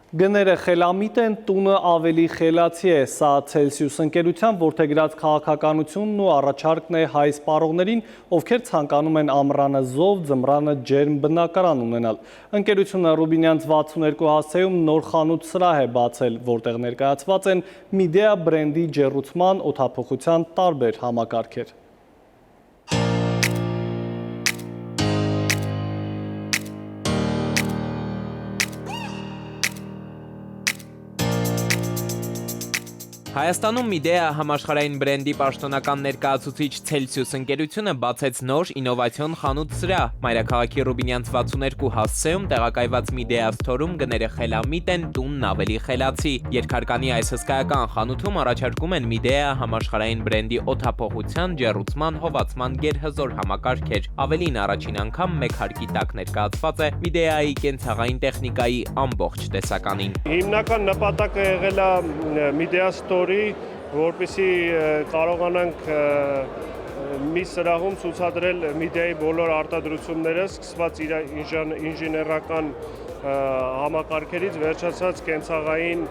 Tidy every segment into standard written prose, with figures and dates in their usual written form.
Գները խելամիտ են, տունը ավելի խելացի է, սա Celsius ընկերության որդեգրած քաղաքականությունն ու առաջարկն է հայ սպառողներին, ովքեր ցանկանում են ամռանը զով, ձմռանը ջերմ բնակարան ունենալ։ Ընկերությունը Ռուբինյանց 62 հասցեում նոր խանութ սրահ է բացել, որտեղ ներկայացված են Midea բրենդի ջեռուցման, օդափոխության տարբեր համակարգեր։ Հայաստանում Midea համաշխարհային բրենդի պաշտոնական ներկայացուցիչ Celsius ընկերությունը բացեց նոր ինովացիոն խանութ սրահ։ Մայրաքաղաքի Ռուբինյանց 62 հասցեում տեղակայված Midea Store-ում գները խելամիտ են, տունն ավելի խելացի։ Երկհարկանի այս հսկայական խանութում առաջարկում են Midea համաշխարհային բրենդի օդափոխության, ջեռուցման, հովացման գերհզոր համակարգեր։ Ավելին, առաջին անգամ մեկ հարկի տակ ներկայացված է Midea-ի կենցաղային տեխնիկայի ամբողջ տեսականին։ Հիմնական նպատակը եղել է Midea Store-ի, որպեսզի կարողանանք մի սրահում ցուցադրել Midea-ի բոլոր արտադրությունները, սկսված իր ինժեներական համակարգերից վերջացած կենցաղային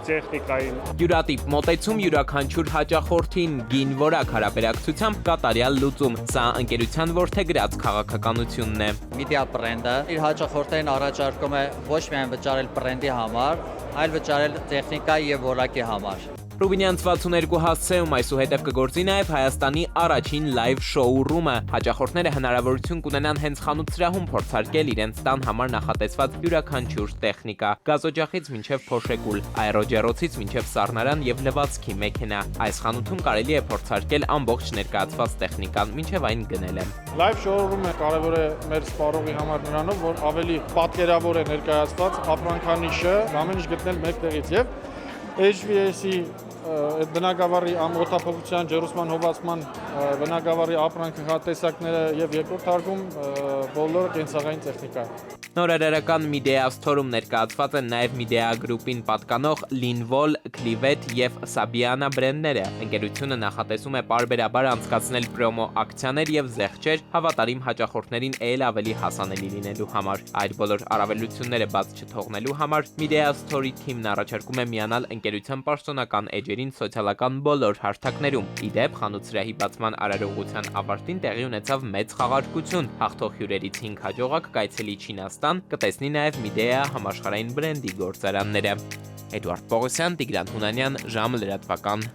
տեխնիկային։ Յուրատիպ մոտեցում յուրաքանչյուր հաճախորդին գին որակ հարաբերակցությամբ կատարյալ լուծում։ Սա ընկերության որդեգրած քաղաքականությունն է։ Midea բրենդը իր հաճախորդներին առաջարկում է ոչ միայն վճարել բրենդի համար, այլ վճարել տեխնիկայի եւ որակի համար։ Ռուբինյանց 62 հասցեում այսուհետև կգործի նաև Հայաստանի առաջին լայվ շոու-ռումը։ Հաճախորդները հնարավորություն կունենան հենց խանութ սրահում փորձարկել իրենց տան համար նախատեսված յուրաքանչյուր տեխնիկա՝ գազօջախից մինչև փոշեկուլ, աերոջեռոցից մինչև սառնարան եւ լվացքի մեքենա։ Այս խանութում կարելի է փորձարկել ամբողջ ներկայացված տեխնիկան, մինչև այն գնելը։ Լայվ շոու-ռումը կարևոր է մեր սպառողի համար նրանով, որ ավելի պատկերավոր է ներկայացված, ապրանքանիշը ամեն ինչ գտնել մեկ տեղից եւ HVAC-ի բնակավարի օդափոխության, ջեռուցման, հովացման բնակավարի ապրանքի հատեսակները եւ երկրորդ հարկում բոլոր կենցաղային տեխնիկա։ Նորարարական Midea Store-ում ներկայացված են նաև Midea Group-ին պատկանող Linvol, Clivet եւ Sabiana բրենդները։ Ընկերությունը նախատեսում է պարբերաբար անցկացնել պրոմո ակցիաներ եւ զեղչեր հավատարիմ հաճախորդներին ել ավելի հասանելի լինելու համար։ Այդ բոլոր առավելությունները բաց չթողնելու համար Midea Store-ի թիմն առաջարկում է միանալ ընկերության պաշտոնական էջերին սոցիալական բոլոր հարթակներում։ Իդեպ խանութ սրահի բացման արարողության ավարտին տեղի ունեցավ մեծ խաղարկություն։ Հաղթող հյուրերից 5 հաջողակ կայցելի Չինաստան կտեսնի նաև Midea համաշխարհային բրենդի գործարանները։ Էդուարդ Պողոսյան, Տիգրան Հունանյան, ժամը լրատվական։